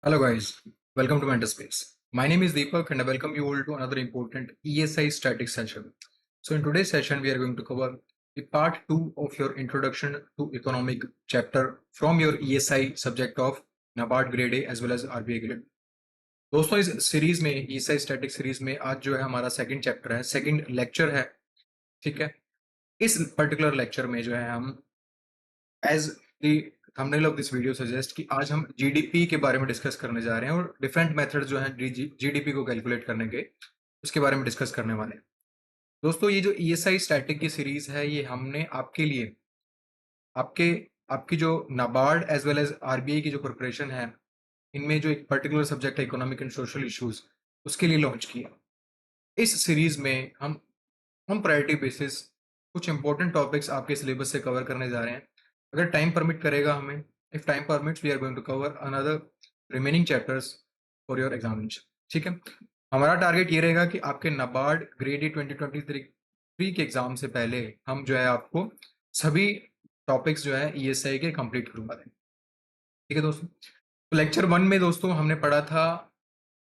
Hello guys, welcome to Mentor Space. My name is Deepak and I welcome you all to another important ESI static session. So in today's session, we are going to cover the part 2 of your introduction to economic chapter from your ESI subject of NABARD grade A as well as RBI grade. दोस्तों इस series में ESI static series में आज जो है हमारा second chapter है, second lecture है, ठीक है। इस पर्टिकुलर लेक्चर में जो है हम as the thumbnail of this video suggest कि आज हम जीडीपी के बारे में डिस्कस करने जा रहे हैं और डिफरेंट मेथड जो है जीडीपी को कैलकुलेट करने के उसके बारे में डिस्कस करने वाले हैं। दोस्तों ये जो ईएसआई स्टैटिक की सीरीज है ये हमने आपके लिए आपके आपकी जो NABARD as well as RBI की जो प्रिपरेशन है इनमें जो एक पर्टिकुलर सब्जेक्ट है इकोनॉमिक एंड सोशल इश्यूज उसके लिए लॉन्च किया। इस सीरीज में हम प्रायोरिटी बेसिस कुछ इंपॉर्टेंट टॉपिक्स आपके सिलेबस से कवर करने जा रहे हैं। अगर टाइम परमिट करेगा हमें, if time permits we are going to cover another remaining chapters for your examination, ठीक है। हमारा टारगेट ये रहेगा कि आपके नाबार्ड ग्रेड ए 2023 के एग्जाम से पहले हम जो है आपको सभी टॉपिक्स जो है ईएसआई के कंप्लीट करवा दें, ठीक है दोस्तों। तो लेक्चर 1 में दोस्तों हमने पढ़ा था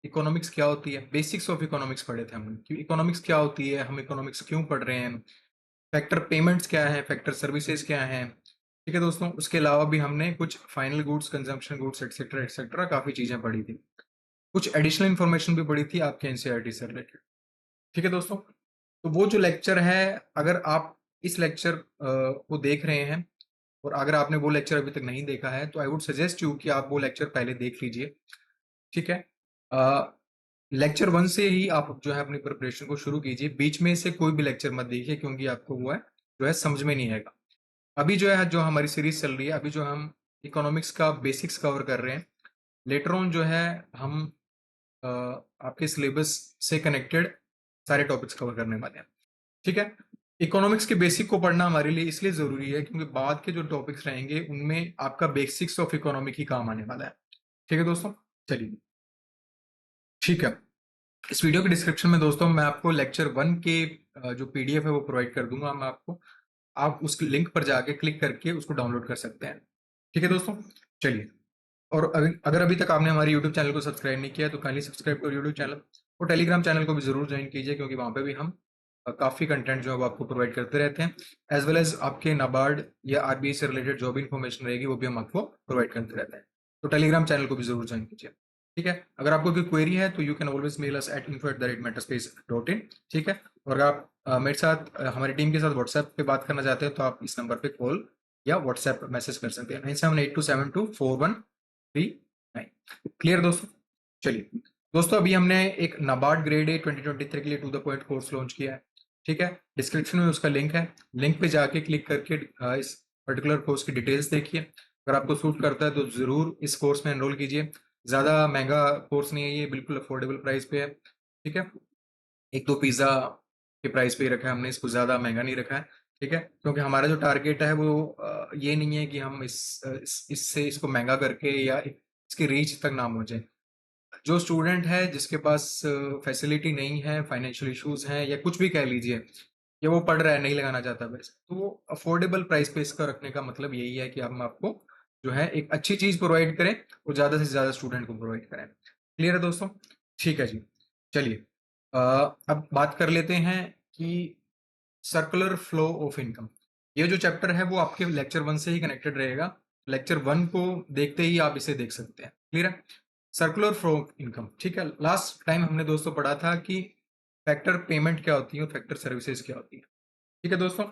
इकोनॉमिक्स क्या होती है, बेसिक्स ऑफ इकोनॉमिक्स पढ़े थे हमने कि इकोनॉमिक्स क्या होती है, हम इकोनॉमिक्स क्यों पढ़ रहे हैं, फैक्टर पेमेंट्स क्या है, फैक्टर सर्विसेज क्या है, ठीक है दोस्तों। उसके अलावा भी हमने कुछ final goods, consumption goods etcetera etcetera काफ़ी चीज़ें पढ़ी थी, कुछ एडिशनल इन्फॉर्मेशन भी पढ़ी थी आपके एनसीईआरटी से रिलेटेड, ठीक है दोस्तों। तो वो जो लेक्चर है, अगर आप इस लेक्चर को देख रहे हैं और अगर आपने वो लेक्चर अभी तक नहीं देखा है तो आई वुड सजेस्ट यू कि आप वो लेक्चर पहले देख लीजिए, ठीक है। लेक्चर 1 से ही आप जो है अपनी प्रिपरेशन को शुरू कीजिए, बीच में से कोई भी लेक्चर मत देखिए क्योंकि आपको वो है जो है समझ में नहीं आएगा। अभी जो है जो हमारी सीरीज चल रही है, अभी जो हम इकोनॉमिक्स का बेसिक्स कवर कर रहे हैं, लेटर ऑन जो है हम आपके सिलेबस से कनेक्टेड सारे टॉपिक्स कवर करने वाले हैं, ठीक है। इकोनॉमिक्स के बेसिक को पढ़ना हमारे लिए इसलिए जरूरी है क्योंकि बाद के जो टॉपिक्स रहेंगे उनमें आपका बेसिक्स ऑफ इकोनॉमिक ही काम आने वाला है, ठीक है दोस्तों। चलिए ठीक है, इस वीडियो के डिस्क्रिप्शन में दोस्तों मैं आपको लेक्चर 1 के जो पीडीएफ है वो प्रोवाइड कर दूंगा मैं आपको, आप उस लिंक पर जाके क्लिक करके उसको डाउनलोड कर सकते हैं, ठीक है दोस्तों। चलिए, और अगर अभी तक आपने हमारे यूट्यूब चैनल को सब्सक्राइब नहीं किया तो काइंडली सब्सक्राइब करो यूट्यूब चैनल, और टेलीग्राम चैनल को भी जरूर ज्वाइन कीजिए क्योंकि वहाँ पे भी हम काफ़ी कंटेंट जो है वो आपको प्रोवाइड करते रहते हैं, एज वेल एज आपके नाबार्ड या आरबीआई से रिलेटेड जो भी इन्फॉर्मेशन रहेगी वो भी हम आपको प्रोवाइड करते रहते हैं। तो टेलीग्राम चैनल को भी जरूर ज्वाइन कीजिए, ठीक है। अगर आपको कोई क्वेरी है तो you can always mail us at info@mentorspace.in, ठीक है। और अगर आप मेरे साथ हमारी टीम के साथ व्हाट्सएप पे बात करना चाहते हैं तो आप इस नंबर पे कॉल या व्हाट्सएप मैसेज कर सकते हैं 9782724139। क्लियर दोस्तों। चलिए दोस्तों, अभी हमने एक नाबार्ड ग्रेड ए 2023 के लिए to the point course launch किया है, ठीक है। डिस्क्रिप्शन में उसका लिंक है, लिंक पे जाके क्लिक करके इस पर्टिकुलर कोर्स की डिटेल्स देखिए। अगर आपको सूट करता है तो जरूर इस कोर्स में एनरोल कीजिए। ज़्यादा महंगा कोर्स नहीं है ये, बिल्कुल अफोर्डेबल प्राइस पे है, ठीक है। एक दो पिज़्ज़ा के प्राइस पे ही रखा है हमने, इसको ज़्यादा महंगा नहीं रखा है, ठीक है। क्योंकि हमारा जो टारगेट है वो ये नहीं है कि हम इससे इसको महंगा करके या इसकी रीच तक ना पहुंचे। जो स्टूडेंट है जिसके पास फैसिलिटी नहीं है, फाइनेंशियल इश्यूज हैं या कुछ भी कह लीजिए, या वो पढ़ रहा है नहीं लगाना चाहता पैसे, तो वो अफोर्डेबल प्राइस पे इसका रखने का मतलब यही है कि हम आपको जो है एक अच्छी चीज प्रोवाइड करें और ज्यादा से ज्यादा स्टूडेंट को प्रोवाइड करें। क्लियर है दोस्तों। ठीक है जी। चलिए अब बात कर लेते हैं कि सर्कुलर फ्लो ऑफ इनकम, ये जो चैप्टर है वो आपके लेक्चर 1 से ही कनेक्टेड रहेगा। लेक्चर 1 को देखते ही आप इसे देख सकते हैं। क्लियर है। सर्कुलर फ्लो ऑफ इनकम, ठीक है। लास्ट टाइम हमने दोस्तों पढ़ा था कि फैक्टर पेमेंट क्या होती है, फैक्टर सर्विसेज क्या होती है, ठीक है दोस्तों।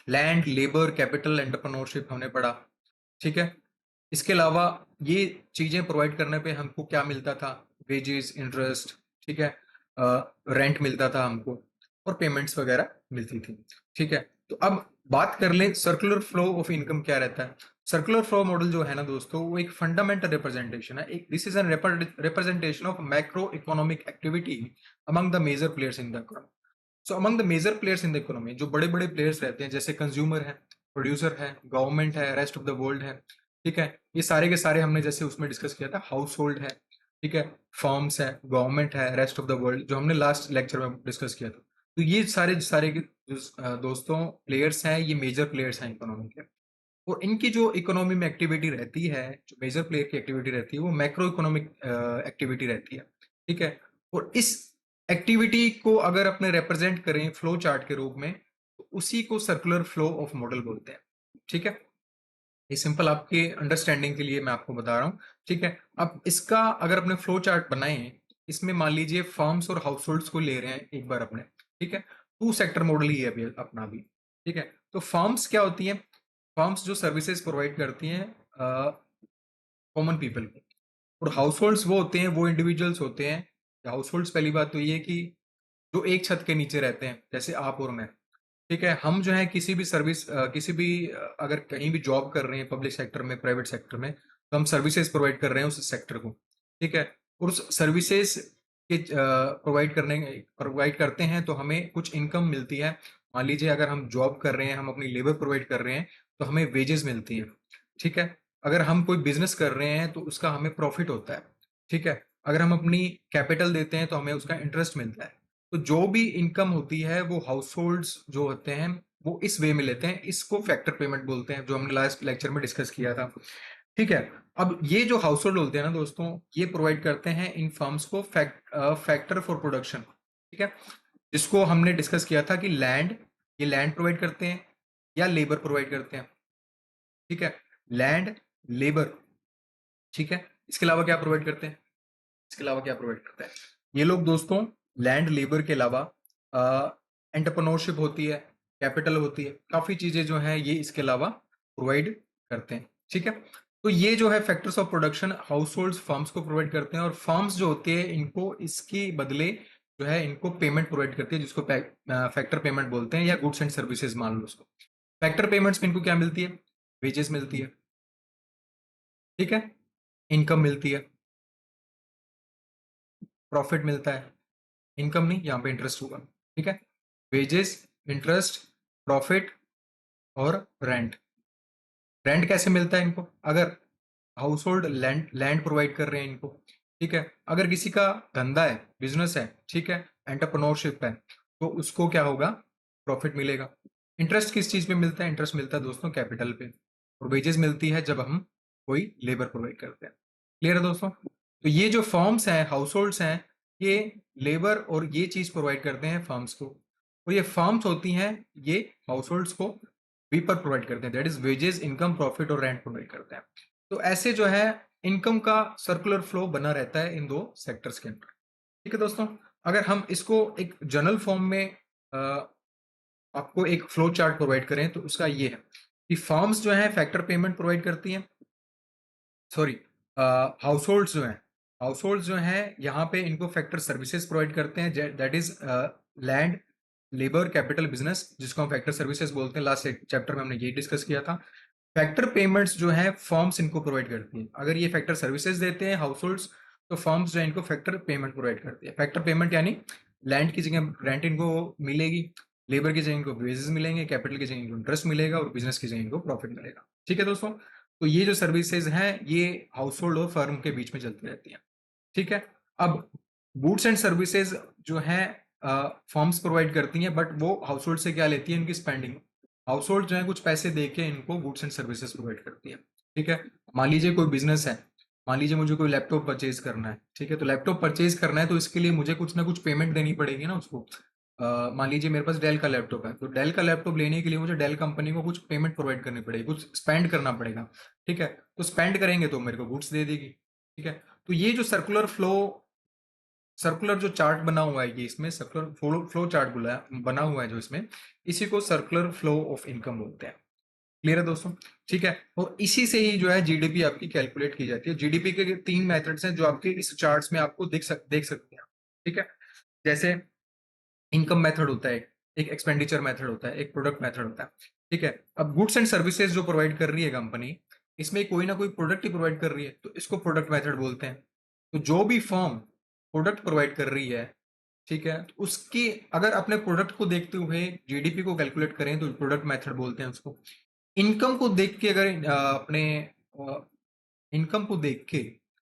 लैंड, लेबर, कैपिटल, एंटरप्रेन्योरशिप हमने पढ़ा, ठीक है। इसके अलावा ये चीजें प्रोवाइड करने पे हमको क्या मिलता था, वेजेस, इंटरेस्ट, ठीक है, रेंट मिलता था हमको और पेमेंट्स वगैरह मिलती थी, ठीक है। तो अब बात कर लें सर्कुलर फ्लो ऑफ इनकम क्या रहता है। सर्कुलर फ्लो मॉडल जो है ना दोस्तों, वो एक फंडामेंटल रिप्रेजेंटेशन है, एक this is an representation of macro economic activity among the major players in the economy. So among the major players in the economy, जो बड़े बड़े प्लेयर्स रहते हैं जैसे कंज्यूमर है, प्रोड्यूसर है, गवर्नमेंट है, रेस्ट ऑफ द वर्ल्ड है, ठीक है। ये सारे के सारे हमने जैसे उसमें डिस्कस किया था, हाउस होल्ड है, ठीक है, फर्म्स है, गवर्नमेंट है, रेस्ट ऑफ द वर्ल्ड जो हमने लास्ट लेक्चर में डिस्कस किया था। तो ये सारे सारे के दोस्तों प्लेयर्स हैं, ये मेजर प्लेयर्स हैं इकोनॉमी के। और इनकी जो इकोनॉमी में एक्टिविटी रहती है, जो मेजर प्लेयर की एक्टिविटी रहती है, वो मैक्रो इकोनॉमिक एक्टिविटी रहती है, ठीक है। और इस एक्टिविटी को अगर अपने रिप्रेजेंट करें फ्लो चार्ट के रूप में, तो उसी को सर्कुलर फ्लो ऑफ मॉडल बोलते हैं, ठीक है। ये सिंपल आपके अंडरस्टैंडिंग के लिए मैं आपको बता रहा हूँ, ठीक है। अब इसका अगर अपने फ्लो चार्ट बनाए, इसमें मान लीजिए फर्म्स और हाउस होल्ड्स को ले रहे हैं एक बार अपने, ठीक है। टू सेक्टर मॉडल ही है अभी अपना भी, ठीक है। तो फर्म्स क्या होती हैं? फर्म्स जो सर्विसेज प्रोवाइड करती हैं कॉमन पीपल को, और हाउस होल्ड्स वो होते हैं, वो इंडिविजुअल्स होते हैं। हाउस होल्ड्स पहली बात तो ये कि जो एक छत के नीचे रहते हैं, जैसे आप और मैं, ठीक है। हम जो है किसी भी सर्विस किसी भी अगर कहीं भी जॉब कर रहे हैं, पब्लिक सेक्टर में, प्राइवेट सेक्टर में, तो हम सर्विसेज प्रोवाइड कर रहे हैं उस सेक्टर को, ठीक है। और उस सर्विसेज के प्रोवाइड करते हैं तो हमें कुछ इनकम मिलती है। मान लीजिए अगर हम जॉब कर रहे हैं, हम अपनी लेबर प्रोवाइड कर रहे हैं, तो हमें वेजेस मिलती है, ठीक है। अगर हम कोई बिजनेस कर रहे हैं तो उसका हमें प्रॉफिट होता है, ठीक है। अगर हम अपनी कैपिटल देते हैं तो हमें उसका इंटरेस्ट मिलता है। तो जो भी इनकम होती है वो हाउस होल्ड्स जो होते हैं वो इस वे में लेते हैं, इसको फैक्टर पेमेंट बोलते हैं, जो हमने लास्ट लेक्चर में डिस्कस किया था, ठीक है। अब ये जो हाउस होल्ड होते हैं ना दोस्तों, ये प्रोवाइड करते हैं इन फर्म्स को फैक्टर फॉर प्रोडक्शन, ठीक है। जिसको हमने डिस्कस किया था कि लैंड, ये लैंड प्रोवाइड करते हैं या लेबर प्रोवाइड करते हैं, ठीक है। लैंड, लेबर, ठीक है। इसके अलावा क्या प्रोवाइड करते हैं? इसके अलावा क्या प्रोवाइड करते हैं ये लोग दोस्तों? लैंड, लेबर के अलावा एंटरप्रेन्योरशिप होती है, कैपिटल होती है, काफी चीजें जो है ये इसके अलावा प्रोवाइड करते हैं, ठीक है। तो ये जो है factors of production house hold firms को प्रोवाइड करते हैं, और फर्म्स जो होती है इनको इसके बदले जो है इनको पेमेंट प्रोवाइड करती है, जिसको फैक्टर पेमेंट बोलते हैं, या गुड्स एंड सर्विसेज मान लो उसको। फैक्टर पेमेंट्स में इनको क्या मिलती है? वेजेस मिलती है, ठीक है। इनकम मिलती है, प्रॉफिट मिलता है। इनकम नहीं, यहाँ पे इंटरेस्ट होगा, ठीक है। वेजेस, इंटरेस्ट, प्रॉफिट और रेंट। रेंट कैसे मिलता है इनको? अगर house hold land land provide कर रहे हैं इनको, ठीक है। अगर किसी का धंधा है, बिजनेस है, ठीक है, एंटरप्रेन्योरशिप है, तो उसको क्या होगा? प्रॉफिट मिलेगा। इंटरेस्ट किस चीज पे मिलता है? इंटरेस्ट मिलता है दोस्तों कैपिटल पे। और वेजेस मिलती है जब हम कोई लेबर प्रोवाइड करते हैं। क्लियर है दोस्तों? तो ये जो फर्म्स हैं, हाउस होल्ड्स हैं, ये लेबर और ये चीज प्रोवाइड करते हैं फर्म्स को, और ये फर्म्स होती हैं, ये हाउस होल्ड्स को वीपर प्रोवाइड करते हैं, that is wages, income, profit और रेंट प्रोवाइड करते हैं। तो ऐसे जो है इनकम का सर्कुलर फ्लो बना रहता है इन दो सेक्टर्स के अंदर, ठीक है दोस्तों। अगर हम इसको एक जनरल फॉर्म में आपको एक फ्लो चार्ट प्रोवाइड करें तो उसका ये है कि फर्म्स जो है फैक्टर पेमेंट प्रोवाइड करती हैं, सॉरी, हाउस होल्ड्स जो हैं, हाउस होल्ड्स जो हैं यहाँ पे इनको फैक्टर सर्विसेज प्रोवाइड करते हैं, that is land, labour, capital, business, जिसको हम फैक्टर सर्विसेज बोलते हैं। लास्ट चैप्टर में हमने ये डिस्कस किया था। फैक्टर पेमेंट्स जो है फर्म्स इनको प्रोवाइड करती है। अगर ये फैक्टर सर्विसेज देते हैं हाउस होल्ड्स, तो फर्म्स जो है इनको फैक्टर पेमेंट प्रोवाइड करती है। फैक्टर पेमेंट यानी लैंड की जगह रेंट इनको मिलेगी, लेबर की जगह इनको वेजेस मिलेंगे, कैपिटल की जगह इनको इंटरेस्ट मिलेगा, और बिजनेस की जगह इनको प्रॉफिट मिलेगा, ठीक है दोस्तों। तो ये जो सर्विसेज हैं ये हाउस होल्ड और फर्म के बीच में चलती रहती हैं, ठीक है। अब गुड्स एंड सर्विसेज जो है फर्म्स प्रोवाइड करती हैं, बट वो हाउस होल्ड से क्या लेती है? इनकी स्पेंडिंग। हाउस होल्ड जो है कुछ पैसे दे के इनको गुड्स एंड सर्विसेज प्रोवाइड करती है, ठीक है। मान लीजिए कोई बिजनेस है, मान लीजिए मुझे कोई लैपटॉप परचेज करना है, ठीक है। तो लैपटॉप परचेज करना है तो इसके लिए मुझे कुछ ना कुछ पेमेंट देनी पड़ेगी ना उसको। मान लीजिए मेरे पास डेल का लैपटॉप है, तो डेल का लैपटॉप लेने के लिए मुझे डेल कंपनी को कुछ पेमेंट प्रोवाइड करनी पड़ेगी, कुछ स्पेंड करना पड़ेगा, ठीक है। तो स्पेंड करेंगे तो मेरे को गुड्स दे देगी, ठीक है। तो ये जो सर्कुलर जो चार्ट बना हुआ है, ये इसमें सर्कुलर फ्लो चार्ट बना हुआ है जो इसमें, इसी को सर्कुलर फ्लो ऑफ इनकम बोलते हैं। क्लियर है दोस्तों? ठीक है। और इसी से ही जो है जीडीपी आपकी कैलकुलेट की जाती है। जीडीपी के 3 मेथड्स हैं जो आपके इस चार्ट्स में आपको देख सकते हैं, ठीक है। जैसे इनकम मेथड होता है, एक एक्सपेंडिचर मेथड होता है, एक प्रोडक्ट मेथड होता है, ठीक है। अब गुड्स एंड सर्विसेज जो प्रोवाइड कर रही है कंपनी, इसमें कोई ना कोई प्रोडक्ट ही प्रोवाइड कर रही है, तो इसको प्रोडक्ट मेथड बोलते हैं। तो जो भी फर्म प्रोडक्ट प्रोवाइड कर रही है, ठीक है, तो उसकी अगर अपने प्रोडक्ट को देखते हुए जीडीपी को कैलकुलेट करें तो प्रोडक्ट मेथड बोलते हैं उसको। इनकम को देख के अगर अपने इनकम को देख के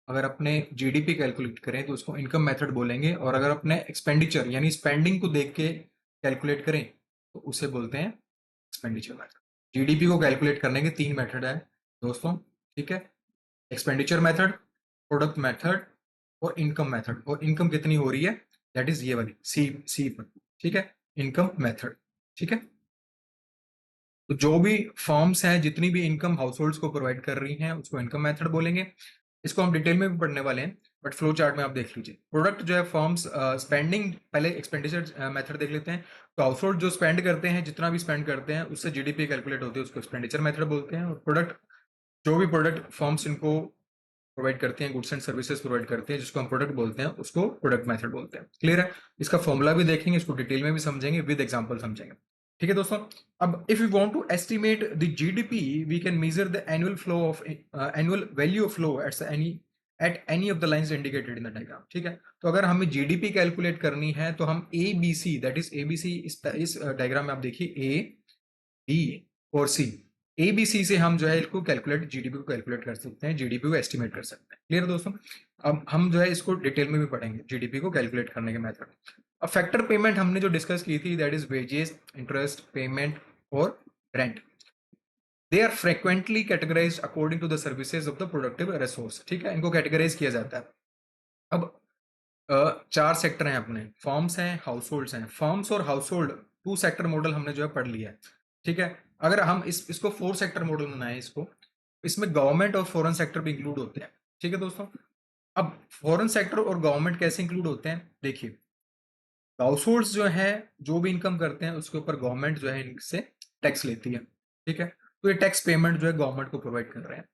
अगर अपने जीडीपी कैलकुलेट करें तो उसको इनकम मेथड बोलेंगे, और अगर अपने एक्सपेंडिचर यानी स्पेंडिंग को देख के कैलकुलेट करें तो उसे बोलते हैं एक्सपेंडिचर मेथड। जीडीपी को कैलकुलेट करने के 3 मेथड है दोस्तों, ठीक है। एक्सपेंडिचर मेथड, प्रोडक्ट मेथड और इनकम मेथड। और इनकम कितनी हो रही है, दैट इज ये वाली सी पर, ठीक है, इनकम मेथड, ठीक है। तो जो भी फर्म्स हैं, जितनी भी इनकम हाउस होल्ड्स को प्रोवाइड कर रही हैं, उसको इनकम मेथड बोलेंगे। इसको हम डिटेल में भी पढ़ने वाले हैं, बट फ्लो चार्ट में आप देख लीजिए। प्रोडक्ट जो है फर्म्स स्पेंडिंग, पहले एक्सपेंडिचर मेथड देख लेते हैं। तो हाउस होल्ड जो स्पेंड करते हैं, जितना भी स्पेंड करते हैं, उससे जीडीपी कैलकुलेट होती है, उसको एक्सपेंडिचर मेथड बोलते हैं। और प्रोडक्ट, जो भी प्रोडक्ट फर्म्स इनको प्रोवाइड करते हैं, गुड्स एंड सर्विसेज प्रोवाइड करते हैं, जिसको हम प्रोडक्ट बोलते हैं, उसको प्रोडक्ट मेथड बोलते हैं। क्लियर है? इसका फॉर्मूला भी देखेंगे, इसको डिटेल में भी समझेंगे, विद एग्जांपल समझेंगे। ठीक है दोस्तों। अब if you want to estimate the GDP, we can measure the annual flow of annual value of flow at any of the lines indicated in the diagram. ठीक है, तो अगर हमें जीडीपी कैलकुलेट करनी है, तो हम A B C, that is A B C, इस डायग्राम में आप देखिए ए बी और सी, ए बी सी से हम जो है इसको कैलकुलेट, जीडीपी को कैलकुलेट कर सकते हैं, जीडीपी को एस्टिमेट कर सकते हैं। क्लियर दोस्तों? अब हम जो है इसको डिटेल में भी पढ़ेंगे, जीडीपी को कैलकुलेट करने के मेथड। अब फैक्टर पेमेंट हमने जो डिस्कस की थी, that is wages, interest payment और rent. They are frequently categorised according to the services of the productive resource. ठीक है, इनको कैटेगराइज किया जाता है। अब 4 सेक्टर हैं अपने, फर्म्स हैं, हाउस होल्ड्स हैं। फर्म्स और हाउस होल्ड 2 सेक्टर मॉडल हमने जो है पढ़ लिया है। ठीक है, अगर हम इसको 4 सेक्टर मॉडल बनाए, इसको, इसमें गवर्नमेंट और फॉरेन सेक्टर भी इंक्लूड होते हैं। ठीक है दोस्तों। अब फॉरेन सेक्टर और गवर्नमेंट कैसे इंक्लूड होते हैं, देखिए। हाउस होल्ड्स जो है, जो भी इनकम करते हैं, उसके ऊपर गवर्नमेंट जो है इनसे टैक्स लेती है। ठीक है, तो ये टैक्स पेमेंट जो है गवर्नमेंट को प्रोवाइड कर रहे हैं।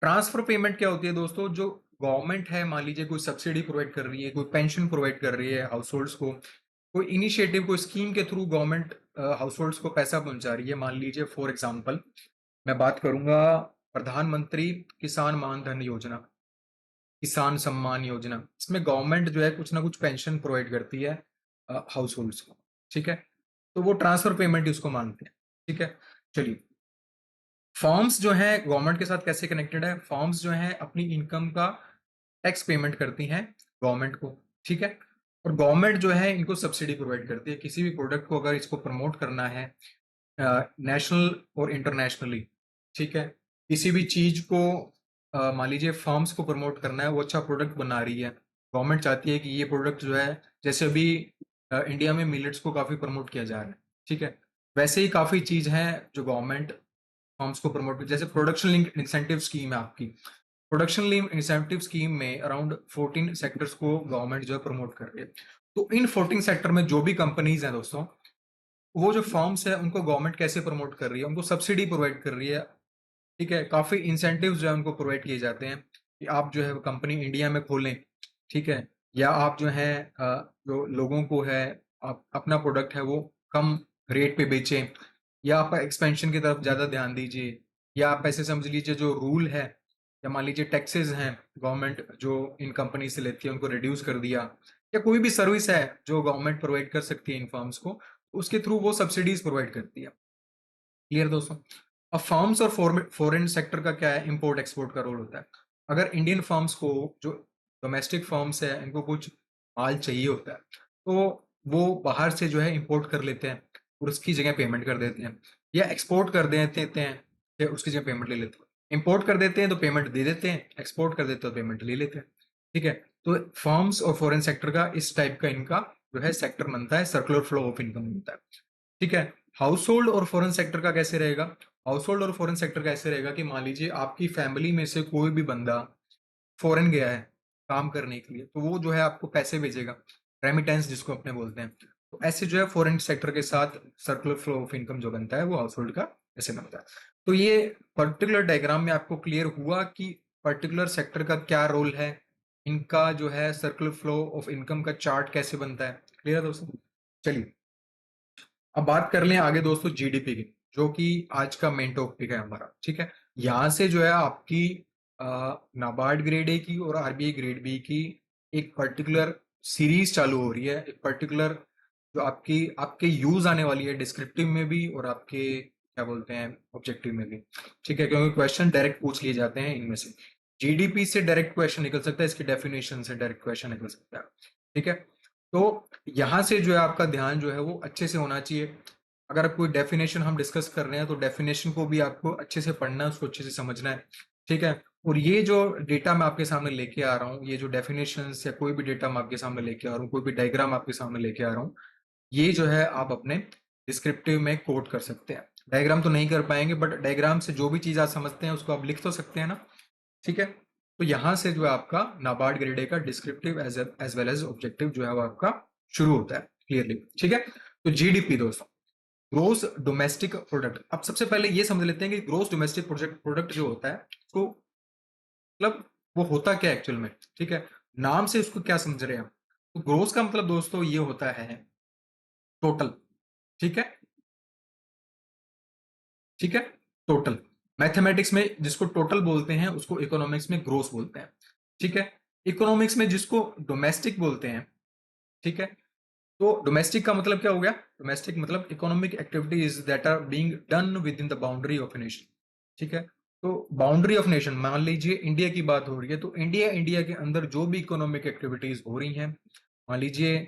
ट्रांसफर पेमेंट क्या होती है दोस्तों, जो गवर्नमेंट है, मान लीजिए कोई सब्सिडी प्रोवाइड कर रही है, कोई पेंशन प्रोवाइड कर रही है हाउस होल्ड्स को, कोई इनिशिएटिव, कोई स्कीम के थ्रू गवर्नमेंट हाउस होल्ड्स को पैसा पहुंचा रही है। मान लीजिए फॉर एग्जांपल मैं बात करूंगा प्रधानमंत्री किसान मान धन योजना, किसान सम्मान योजना। इसमें गवर्नमेंट जो है कुछ ना कुछ पेंशन प्रोवाइड करती है हाउस होल्ड्स को। ठीक है, तो वो ट्रांसफर पेमेंट उसको मानते हैं। ठीक है, चलिए। फॉर्म्स जो है गवर्नमेंट के साथ कैसे कनेक्टेड है, फॉर्म्स जो है अपनी इनकम का टैक्स पेमेंट करती हैं गवर्नमेंट को। ठीक है, और गवर्नमेंट जो है इनको सब्सिडी प्रोवाइड करती है, किसी भी प्रोडक्ट को अगर इसको प्रमोट करना है नेशनल और इंटरनेशनली। ठीक है, किसी भी चीज को मान लीजिए फर्म्स को प्रमोट करना है, वो अच्छा प्रोडक्ट बना रही है, गवर्नमेंट चाहती है कि ये प्रोडक्ट जो है, जैसे अभी इंडिया में मिलेट्स को काफी प्रमोट किया जा रहा है। ठीक है, वैसे ही काफी चीज है जो गवर्नमेंट फर्म्स को प्रमोट, जैसे प्रोडक्शन लिंक इंसेंटिव स्कीम है आपकी। प्रोडक्शन लिंक इंसेंटिव स्कीम में अराउंड 14 सेक्टर्स को गवर्नमेंट जो है प्रमोट कर रही है। तो इन 14 सेक्टर में जो भी कंपनीज हैं दोस्तों, वो जो फर्म्स है उनको गवर्नमेंट कैसे प्रमोट कर रही है, उनको सब्सिडी प्रोवाइड कर रही है। ठीक है, काफी इंसेंटिव्स जो है उनको प्रोवाइड किए जाते हैं कि आप जो है कंपनी इंडिया में खोलें। ठीक है, या आप जो है जो लोगों को है, आप अपना प्रोडक्ट है वो कम रेट पे बेचें, या आप एक्सपेंशन की तरफ ज्यादा ध्यान दीजिए, या आप ऐसे समझ लीजिए जो रूल है, या मान लीजिए टैक्सेस हैं गवर्नमेंट जो इन कंपनी से लेती है, उनको रिड्यूस कर दिया, या कोई भी सर्विस है जो गवर्नमेंट प्रोवाइड कर सकती है इन फर्म्स को, उसके थ्रू वो सब्सिडीज प्रोवाइड करती है। क्लियर दोस्तों? अब फर्म्स और फॉरेन सेक्टर का क्या है, इंपोर्ट एक्सपोर्ट का रोल होता है। अगर इंडियन फर्म्स को, जो डोमेस्टिक फर्म्स है, इनको कुछ माल चाहिए होता है, तो वो बाहर से जो है इंपोर्ट कर लेते हैं और उसकी जगह पेमेंट कर देते हैं, या एक्सपोर्ट कर देते हैं, या उसकी जगह पेमेंट ले लेते हैं। इंपोर्ट कर देते हैं तो पेमेंट दे देते हैं, एक्सपोर्ट कर देते हैं तो पेमेंट ले लेते हैं। ठीक है, तो फर्म्स और फॉरेन सेक्टर का इस टाइप का इनका जो है सेक्टर बनता है, सर्कुलर फ्लो ऑफ इनकम बनता है। ठीक है, हाउस होल्ड और फॉरेन सेक्टर का कैसे रहेगा, हाउस होल्ड और फॉरेन सेक्टर का ऐसे रहेगा कि मान लीजिए आपकी फैमिली में से कोई भी बंदा फॉरेन गया है काम करने के लिए, तो वो जो है आपको पैसे भेजेगा, रेमिटेंस जिसको अपने बोलते हैं। तो ऐसे जो है फॉरेन सेक्टर के साथ सर्कुलर फ्लो ऑफ इनकम जो बनता है, वो हाउस होल्ड का ऐसे बनता है। तो ये पर्टिकुलर डायग्राम में आपको क्लियर हुआ कि पर्टिकुलर सेक्टर का क्या रोल है, इनका जो है सर्कुलर फ्लो ऑफ इनकम का चार्ट कैसे बनता है। क्लियर है दोस्तों? चलिए, अब बात कर लें आगे दोस्तों जीडीपी की, जो कि आज का मेन टॉपिक है हमारा। ठीक है, यहाँ से जो है आपकी नाबार्ड ग्रेड ए की और आरबीआई ग्रेड बी की एक पर्टिकुलर सीरीज चालू हो रही है, एक पर्टिकुलर जो आपकी आपके यूज आने वाली है, डिस्क्रिप्टिव में भी और आपके क्या बोलते हैं ऑब्जेक्टिव में भी। ठीक है, क्योंकि क्वेश्चन डायरेक्ट पूछ लिए जाते हैं इनमें से। जीडीपी से डायरेक्ट क्वेश्चन निकल सकता है, इसकी डेफिनेशन से डायरेक्ट क्वेश्चन निकल सकता है। ठीक है, तो यहां से जो है आपका ध्यान जो है वो अच्छे से होना चाहिए। अगर आप कोई डेफिनेशन हम डिस्कस कर रहे हैं तो डेफिनेशन को भी आपको अच्छे से पढ़ना है, उसको अच्छे से समझना है, ठीक है। और ये जो डेटा मैं आपके सामने लेके आ रहा हूँ, ये जो डेफिनेशंस या कोई भी डेटा मैं आपके सामने लेके आ रहा हूँ, कोई भी डायग्राम आपके सामने लेके आ रहा हूँ, ये जो है आप अपने डिस्क्रिप्टिव में कोट कर सकते हैं। डायग्राम तो नहीं कर पाएंगे, बट डायग्राम से जो भी चीज आप समझते हैं उसको आप लिख तो सकते हैं ना, ठीक है। तो यहां से जो है आपका नाबार्ड ग्रेड ए का descriptive as well as objective जो है वो आपका शुरू होता है क्लियरली, ठीक है। तो जीडीपी दोस्तों, ग्रोस डोमेस्टिक प्रोडक्ट। अब सबसे पहले ये समझ लेते हैं कि ग्रोस डोमेस्टिक प्रोडक्ट प्रोडक्ट जो होता है तो मतलब वो होता क्या एक्चुअल में, ठीक है। नाम से उसको क्या समझ रहे हैं हम। तो ग्रोस का मतलब दोस्तों ये होता है टोटल, ठीक है, ठीक है, टोटल। मैथमेटिक्स में जिसको टोटल बोलते हैं उसको इकोनॉमिक्स में ग्रोस बोलते हैं, ठीक है। इकोनॉमिक्स में जिसको डोमेस्टिक बोलते हैं, ठीक है। तो डोमेस्टिक का मतलब क्या हो गया, डोमेस्टिक मतलब economic activities that are being done within the boundary of a nation, ठीक है। तो बाउंड्री ऑफ नेशन, मान लीजिए इंडिया की बात हो रही है, तो इंडिया के अंदर जो भी इकोनॉमिक एक्टिविटीज हो रही हैं, मान लीजिए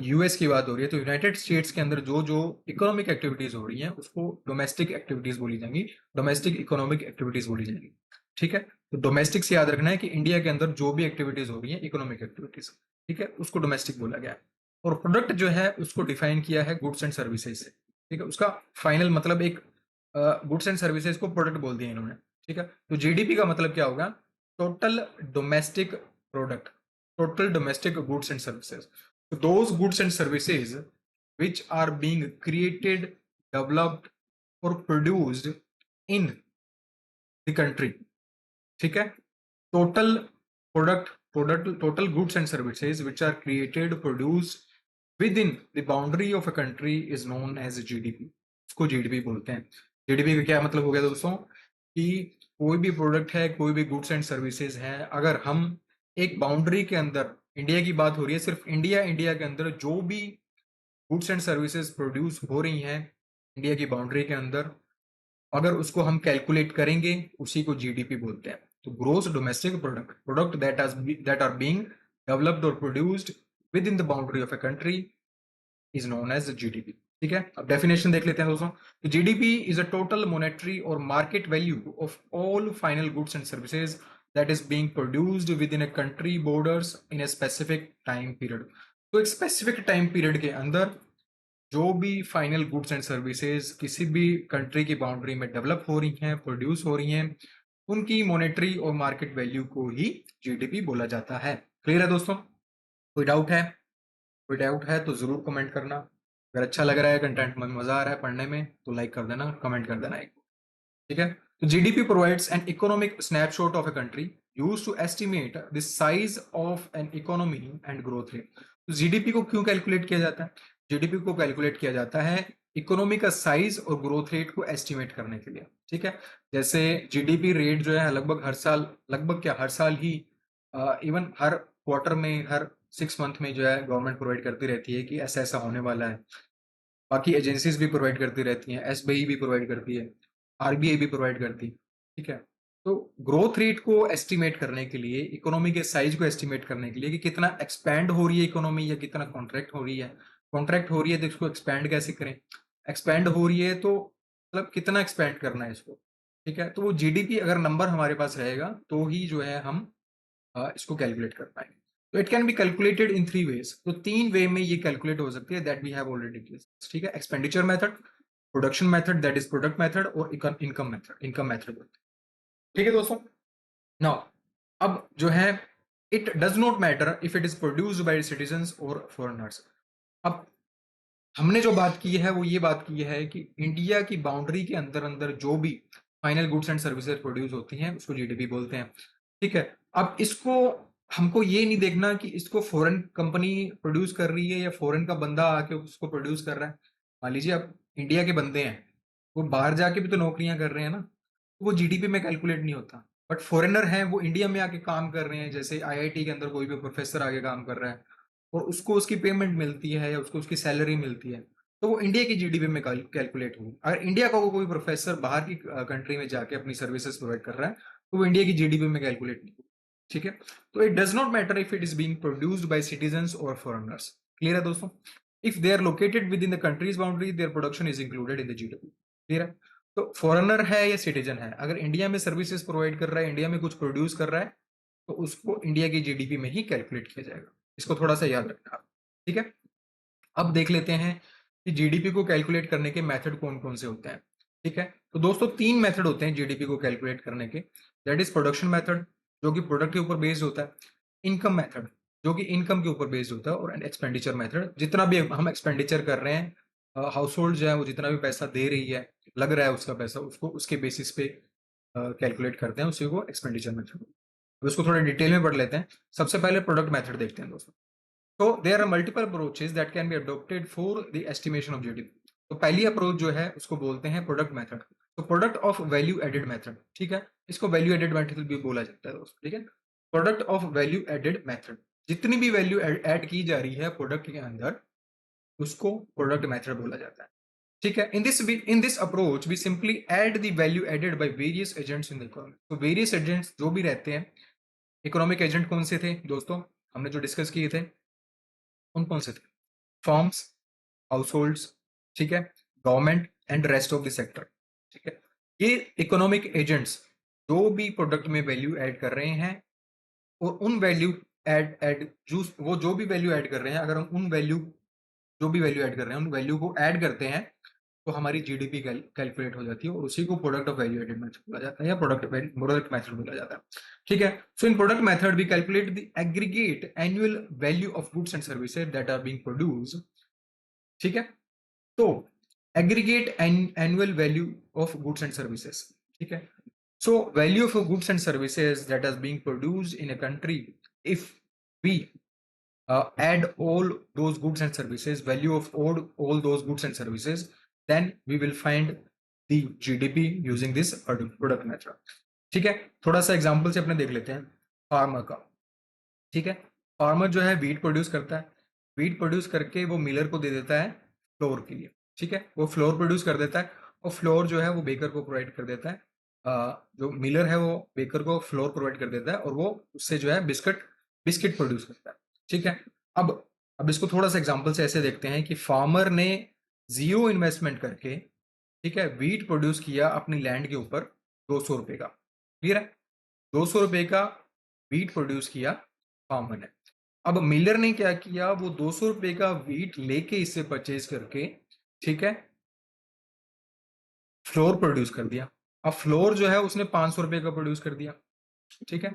यूएस की बात हो रही है, तो यूनाइटेड स्टेट्स के अंदर जो जो इकोनॉमिक एक्टिविटीज हो रही हैं उसको डोमेस्टिक एक्टिविटीज बोली जाएंगी, डोमेस्टिक इकोनॉमिक एक्टिविटीज बोली जाएंगी, ठीक है। तो डोमेस्टिक से याद रखना है कि इंडिया के अंदर जो भी एक्टिविटीज हो रही है इकोनॉमिक एक्टिविटीज, ठीक है, उसको डोमेस्टिक बोला गया है। और प्रोडक्ट जो है उसको डिफाइन किया है गुड्स एंड सर्विसेज से, ठीक है। उसका फाइनल मतलब एक गुड्स एंड सर्विसेज को प्रोडक्ट बोल दिया इन्होंने, ठीक है। तो जीडीपी का मतलब क्या होगा, total domestic product, total domestic goods and services. So those goods and services which are being created, developed or produced in the country, ठीक है। Total product total goods and services which are created, produced within the boundary of a country is known as GDP। इसको GDP बोलते हैं। GDP का क्या मतलब हो गया दोस्तों, कि कोई भी प्रोडक्ट है, कोई भी गुड्स एंड सर्विसेज है, अगर हम एक बाउंड्री के अंदर, इंडिया की बात हो रही है, सिर्फ इंडिया के अंदर जो भी गुड्स एंड सर्विसेज प्रोड्यूस हो रही हैं इंडिया की बाउंड्री के अंदर, अगर उसको हम कैलकुलेट करेंगे उसी को जीडीपी बोलते हैं। तो gross domestic product, product that are being developed और produced within the boundary of a country is known as GDP, ठीक है। अब डेफिनेशन देख लेते हैं दोस्तों। GDP is a total monetary और market value of all final goods and services that is being produced within a country borders in a specific time period. तो एक स्पेसिफिक टाइम पीरियड के अंदर जो भी फाइनल गुड्स एंड सर्विसेज किसी भी country की बाउंड्री में डेवलप हो रही हैं, प्रोड्यूस हो रही हैं, उनकी मॉनेटरी और मार्केट वैल्यू को ही जीडीपी बोला जाता है। क्लियर है दोस्तों, कोई डाउट है, कोई डाउट है तो जरूर कमेंट करना। अगर अच्छा लग रहा है कंटेंट में, मजा आ रहा है पढ़ने में, तो लाइक कर देना, कमेंट कर देना एक, ठीक है। तो GDP provides an economic snapshot of a country used to estimate the size of an economy and growth rate. तो जीडीपी को क्यों कैलकुलेट किया जाता है, जीडीपी को कैलकुलेट किया जाता है इकोनॉमी का साइज और ग्रोथ रेट को एस्टिमेट करने के लिए, ठीक है। जैसे जीडीपी रेट जो है लगभग हर साल, लगभग क्या हर साल ही, इवन हर क्वार्टर में, हर 6 मंथ में जो है गवर्नमेंट प्रोवाइड करती रहती है कि ऐसा ऐसा होने वाला है। बाकी एजेंसीज भी प्रोवाइड करती रहती हैं, एसबीआई भी प्रोवाइड करती है, आरबीआई भी प्रोवाइड करती है, ठीक है। तो ग्रोथ रेट को एस्टिमेट करने के लिए, इकोनॉमी के साइज को एस्टिमेट करने के लिए कि कितना एक्सपैंड हो रही है इकोनॉमी या कितना कॉन्ट्रैक्ट हो रही है, कॉन्ट्रैक्ट हो रही है तो इसको एक्सपैंड कैसे करें, एक्सपैंड हो रही है तो मतलब कितना एक्सपैंड करना है इसको, ठीक है। तो वो जीडीपी अगर नंबर हमारे पास रहेगा तो ही जो है हम इसको कैलकुलेट कर पाएंगे। तो it can be calculated in 3 ways. तो 3 वे में ये कैलकुलेट हो सकती है, that we have already discussed, ठीक है। Expenditure method, production method that is product method, और इनकम मेथड, ठीक है दोस्तों। नाउ अब जो है, it does not matter if it is produced by citizens और फॉरेनर्स। अब हमने जो बात की है वो ये बात की है कि इंडिया की बाउंड्री के अंदर अंदर जो भी final goods and services produce होती हैं उसको जीडीपी बोलते हैं, ठीक है। अब इसको हमको ये नहीं देखना कि इसको फॉरेन कंपनी प्रोड्यूस कर रही है या फॉरेन का बंदा आके उसको प्रोड्यूस कर रहा है। मान लीजिए अब इंडिया के बंदे हैं, वो बाहर जाके भी तो नौकरियां कर रहे हैं ना, तो वो जीडीपी में कैलकुलेट नहीं होता। बट फॉरेनर हैं, वो इंडिया में आके काम कर रहे हैं, जैसे आईआईटी के अंदर कोई भी प्रोफेसर आके काम कर रहा है और उसको उसकी पेमेंट मिलती है या उसको उसकी सैलरी मिलती है, तो वो इंडिया की जीडीपी में कैलकुलेट होगी। अगर इंडिया का कोई प्रोफेसर बाहर की कंट्री में जाके अपनी सर्विसेज प्रोवाइड कर रहा है तो वो इंडिया की जीडीपी में कैलकुलेट नहीं होगी, ठीक है। तो it does not matter if it is being produced by citizens और फॉरेनर्स। क्लियर है दोस्तों। If they are located within the countries boundary their production is included in the GDP. Clear है? तो फॉरेनर है या citizen है, अगर India में सर्विसेज प्रोवाइड कर रहा है, इंडिया में कुछ प्रोड्यूस कर रहा है, तो उसको इंडिया की जीडीपी में ही कैलकुलेट किया जाएगा। इसको थोड़ा सा याद रखना आप। ठीक है, अब देख लेते हैं कि जीडीपी को कैलकुलेट करने के मेथड कौन कौन से होते हैं। ठीक है, तो दोस्तों 3 मेथड होते हैं जीडीपी को कैलकुलेट करने के। दैट इज प्रोडक्शन मेथड, जो कि प्रोडक्ट के ऊपर बेस्ड होता है, इनकम मेथड, जो कि इनकम के ऊपर बेस्ड होता है, और एक्सपेंडिचर मेथड, जितना भी हम एक्सपेंडिचर कर रहे हैं, हाउस होल्ड जो है वो जितना भी पैसा दे रही है, लग रहा है उसका पैसा, उसको उसके बेसिस पे कैलकुलेट करते हैं, उसी को एक्सपेंडिचर मेथड। अब इसको थोड़ा डिटेल में पढ़ लेते हैं। सबसे पहले प्रोडक्ट मेथड देखते हैं दोस्तों। So there are multiple approaches that can be adopted for the estimation of GDP. तो पहली अप्रोच जो है उसको बोलते हैं प्रोडक्ट मेथड। तो product of value added method, ठीक है, इसको वैल्यू एडेड मेथड भी बोला जाता है दोस्तों। ठीक है, product of value added method, जितनी भी वैल्यू ऐड की जा रही है प्रोडक्ट के अंदर, उसको प्रोडक्ट मेथड बोला जाता है। ठीक है, in this approach we simply add the value added by various agents in the economy. तो वेरियस एजेंट्स जो भी रहते हैं, इकोनॉमिक एजेंट कौन से थे दोस्तों, हमने जो डिस्कस किए थे, कौन कौन से थे? फर्म्स, हाउस होल्ड्स, ठीक है, government and rest of the sector. ठीक है, ये इकोनॉमिक एजेंट्स जो भी प्रोडक्ट में वैल्यू ऐड कर रहे हैं, और उन वैल्यू ऐड ऐड जो भी वैल्यू ऐड कर रहे हैं, अगर हम उन वैल्यू जो भी वैल्यू ऐड कर रहे हैं उन वैल्यू को ऐड करते हैं, तो हमारी जीडीपी कैलकुलेट हो जाती है, और उसी को product of value added method बोला जाता है, या प्रोडक्ट मेथड बोला जाता है। ठीक है, so in product method we calculate the aggregate annual value of goods and services that are being produce. ठीक है, तो aggregate annual value of goods and services. ठीक है, so value of goods and services that is being produced in a country, if we add all those goods and services, value of all those goods and services, then we will find the GDP using this product method। ठीक है, थोड़ा सा example से अपने देख लेते हैं farmer का। ठीक है, फार्मर जो है वीट प्रोड्यूस करता है, वीट प्रोड्यूस करके वो मिलर को दे देता है फ्लोर के लिए। ठीक है, वो फ्लोर प्रोड्यूस कर देता है, और फ्लोर जो है वो बेकर को प्रोवाइड कर देता है। जो मिलर है वो बेकर को फ्लोर प्रोवाइड कर देता है, और वो उससे जो है बिस्किट बिस्किट प्रोड्यूस करता है। ठीक है, अब इसको थोड़ा सा एग्जांपल से ऐसे देखते हैं कि फार्मर ने जीरो इन्वेस्टमेंट करके, ठीक है, वीट प्रोड्यूस किया अपनी लैंड के ऊपर 200 रुपए का। क्लियर है, 200 रुपए का वीट प्रोड्यूस किया फार्मर ने। अब मिलर ने क्या किया, वो 200 रुपए का वीट लेके इससे परचेज करके, ठीक है, फ्लोर प्रोड्यूस कर दिया। अब फ्लोर जो है उसने 500 रुपए का प्रोड्यूस कर दिया। ठीक है,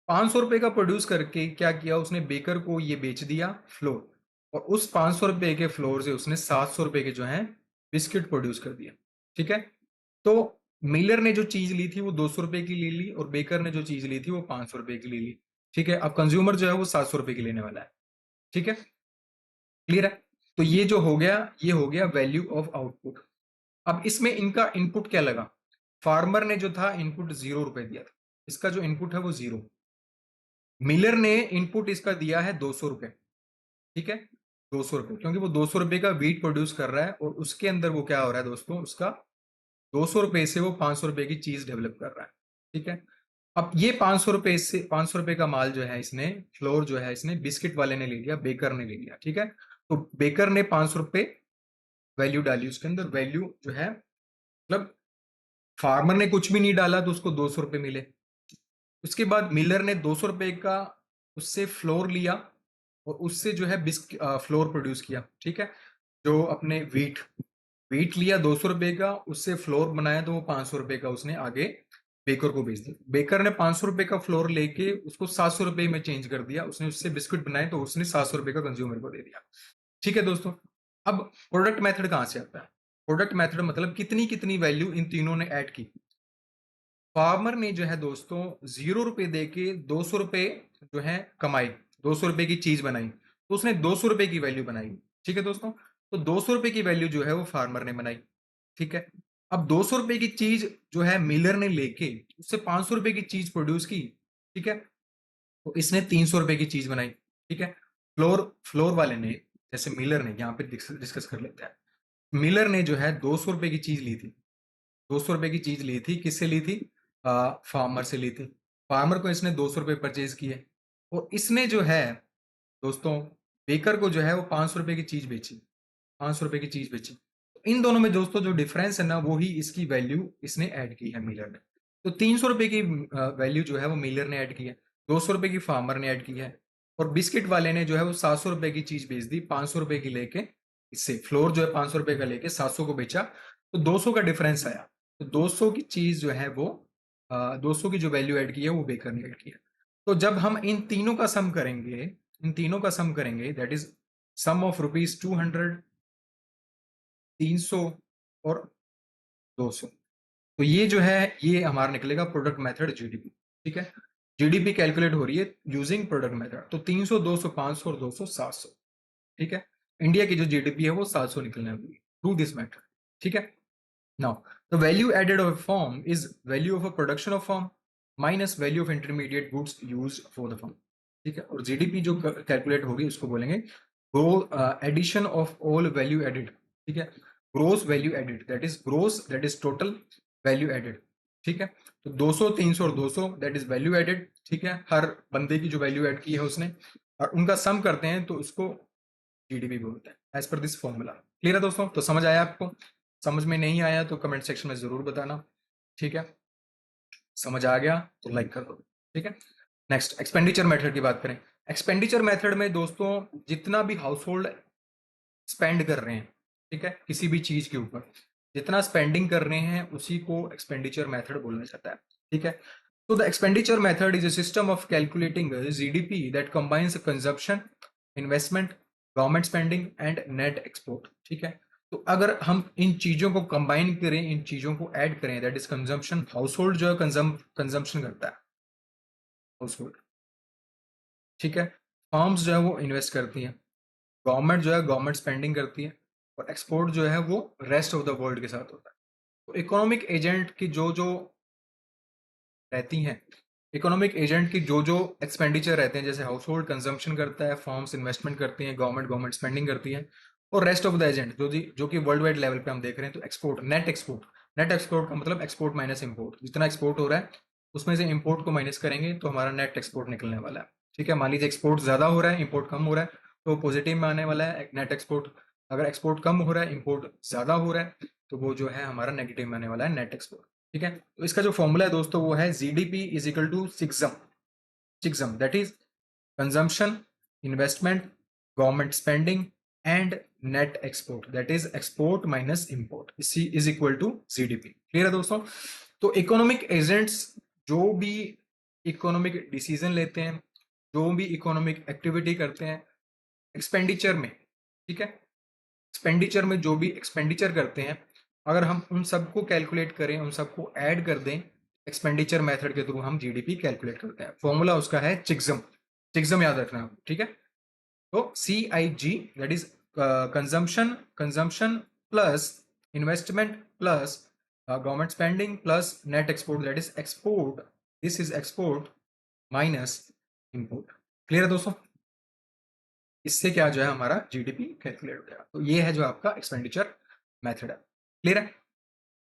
500 रुपए का प्रोड्यूस करके क्या किया उसने, बेकर को ये बेच दिया फ्लोर, और उस 500 रुपए के फ्लोर से उसने 700 रुपए के जो है बिस्किट प्रोड्यूस कर दिया। ठीक है, तो मिलर ने जो चीज ली थी वो 200 रुपए की ले ली, और बेकर ने जो चीज ली थी वो 500 रुपए की ले ली। ठीक है, अब कंज्यूमर जो है वो 700 रुपए की लेने वाला है। ठीक है, क्लियर है? तो ये जो हो गया, ये हो गया वैल्यू ऑफ आउटपुट। अब इसमें इनका इनपुट क्या लगा, फार्मर ने जो था इनपुट 0 रुपए दिया था, इसका जो इनपुट है वो 0। मिलर ने इनपुट इसका दिया है 200 रुपए। ठीक है, 200 रुपए, क्योंकि वो 200 रुपए का वीट प्रोड्यूस कर रहा है, और उसके अंदर वो क्या हो रहा है दोस्तों, उसका 200 रुपए से वो 500 रुपए की चीज डेवलप कर रहा है। ठीक है, अब ये 500 रुपए से 500 रुपए का माल जो है इसने, फ्लोर जो है इसने बिस्किट वाले ने ले लिया, बेकर ने ले लिया। ठीक है, तो बेकर ने 500 रुपए वैल्यू डाली उसके अंदर, वैल्यू जो है मतलब फार्मर ने कुछ भी नहीं डाला तो उसको 200 रुपए मिले। उसके बाद मिलर ने 200 रुपए का उससे फ्लोर लिया, और उससे जो है फ्लोर प्रोड्यूस किया। ठीक है, जो अपने वीट लिया 200 रुपए का, उससे फ्लोर बनाया, तो वो 500 रुपए का उसने आगे बेकर को बेच दिया। बेकर ने 500 रुपए का फ्लोर लेके उसको 700 रुपए में चेंज कर दिया, उसने उससे बिस्कुट बनाए, तो उसने 700 रुपए का कंज्यूमर को दे दिया। ठीक है दोस्तों, अब प्रोडक्ट मेथड कहां से आता है? प्रोडक्ट मेथड मतलब कितनी कितनी वैल्यू इन तीनों ने ऐड की। फार्मर ने जो है दोस्तों 0 रुपए दे के 200 रुपए जो है कमाई, 200 रुपए की चीज बनाई, तो उसने 200 रुपए की वैल्यू बनाई। ठीक है दोस्तों, तो 200 रुपए की वैल्यू जो है वो फार्मर ने बनाई। ठीक है, अब 200 रुपए की चीज जो है मिलर ने लेके उससे 500 रुपए की चीज प्रोड्यूस की। ठीक है, तो इसने 300 रुपए की चीज बनाई। ठीक है, फ्लोर फ्लोर वाले ने, जैसे मिलर ने, यहाँ पे डिस्कस कर लेते हैं। मिलर ने जो है 200 रुपए की चीज ली थी, 200 रुपए की चीज ली थी, किससे ली थी? फार्मर से ली थी। फार्मर को इसने 200 रुपए परचेज किए, और इसने जो है दोस्तों बेकर को जो है वो 500 रुपए की चीज बेची। 500 रुपए की चीज बेची। इन दोनों में दोस्तों जो डिफरेंस है ना, वो ही इसकी वैल्यू इसने ऐड की है मिलर ने। तो 300 रुपए की वैल्यू जो है वो मिलर ने ऐड की है, 200 रुपए की फार्मर ने ऐड की है, और बिस्किट वाले ने जो है वो 700 रुपए की चीज बेच दी 500 रुपए की लेके। इससे फ्लोर जो है 500 रुपए का लेके 700 को बेचा, तो 200 का डिफरेंस आया। तो 200 की चीज जो है वो 200 की जो वैल्यू ऐड की है वो बेकर ने ऐड की है। तो जब हम इन तीनों का सम करेंगे, इन तीनों का सम करेंगे, that is sum of rupees 200, 300 और 200, तो ये जो है ये हमारा निकलेगा प्रोडक्ट मेथड जीडीपी। ठीक है, जीडीपी कैलकुलेट हो रही है यूजिंग प्रोडक्ट मेथड। तो 300, 200, 500 और 200, 700। ठीक है, इंडिया की जो जीडीपी है वो 700 निकलने वाली है थ्रू दिस मेथड। ठीक है, now the value added of farm is value of a production of farm minus value of intermediate goods used for the farm. ठीक है, और जीडीपी जो कैलकुलेट होगी उसको बोलेंगे addition of all value added. ठीक है, gross value added, that is gross, that is total value added. ठीक है, तो 200, 300 और 200 दैट इज वैल्यू एडेड। ठीक है, हर बंदे की जो वैल्यू ऐड की है उसने, और उनका सम करते हैं तो उसको जीडीपी बोलते हैं as per this formula. Clear है दोस्तों? तो समझ आया आपको? समझ में नहीं आया तो कमेंट सेक्शन में जरूर बताना। ठीक है, समझ आ गया तो लाइक कर दो। ठीक है, नेक्स्ट एक्सपेंडिचर मेथड की बात करें। एक्सपेंडिचर मेथड में दोस्तों जितना भी हाउस होल्ड स्पेंड कर रहे हैं, ठीक है, किसी भी चीज के ऊपर जितना स्पेंडिंग कर रहे हैं उसी को एक्सपेंडिचर मेथड बोलना चाहता है। ठीक है, तो the expenditure method is a system of calculating GDP that combines consumption, investment, government spending and net export. ठीक है, तो अगर हम इन चीजों को कंबाइन करें, इन चीजों को ऐड करें, that is consumption, house hold जो है कंजम्पशन करता है, हाउस होल्ड। ठीक है, फर्म्स जो है वो इन्वेस्ट करती हैं, गवर्नमेंट जो है गवर्नमेंट स्पेंडिंग करती है, और एक्सपोर्ट जो है वो रेस्ट ऑफ द वर्ल्ड के साथ होता है। तो इकोनॉमिक एजेंट की जो जो रहती हैं, इकोनॉमिक एजेंट की जो जो एक्सपेंडिचर रहते हैं, जैसे हाउस होल्ड कंजम्पशन करता है, फर्म्स इन्वेस्टमेंट करती हैं, गवर्नमेंट स्पेंडिंग करती है, और रेस्ट ऑफ द एजेंट जो कि वर्ल्ड वाइड लेवल पे हम देख रहे हैं, तो export, net export. Net export का मतलब एक्सपोर्ट माइनस इंपोर्ट, जितना एक्सपोर्ट हो रहा है उसमें से इंपोर्ट को माइनस करेंगे तो हमारा नेट एक्सपोर्ट निकलने वाला है। ठीक है, मान लीजिए एक्सपोर्ट ज्यादा हो रहा है, इंपोर्ट कम हो रहा है, तो पॉजिटिव में आने वाला है नेट एक्सपोर्ट। अगर एक्सपोर्ट कम हो रहा है, इंपोर्ट ज्यादा हो रहा है, तो वो जो है हमारा नेगेटिव में आने वाला है नेट एक्सपोर्ट। ठीक है, तो इसका जो फॉर्मूला है दोस्तों वो है जीडीपी इज इक्वल टू सिक्सम। सिक्सम that is consumption, investment, government spending and net export, that is export minus import, इसी is equal to GDP. Clear है दोस्तों? तो इकोनॉमिक एजेंट्स जो भी इकोनॉमिक डिसीजन लेते हैं, जो भी इकोनॉमिक एक्टिविटी करते हैं एक्सपेंडिचर में, ठीक है, एक्सपेंडिचर में जो भी एक्सपेंडिचर करते हैं, अगर हम उन सबको कैलकुलेट करें, उन सबको ऐड कर दें एक्सपेंडिचर मेथड के थ्रू, हम जीडीपी कैलकुलेट करते हैं। फॉर्मूला उसका है चिग्जम। चिग्जम याद रखना है, ठीक है? तो CIG that is consumption, consumption plus investment plus government spending plus net export, that is export, this is export minus import. Clear है दोस्तों? इससे क्या जो है हमारा जीडीपी कैलकुलेट हो जाएगा। तो ये है जो आपका एक्सपेंडिचर मेथड है। क्लियर है?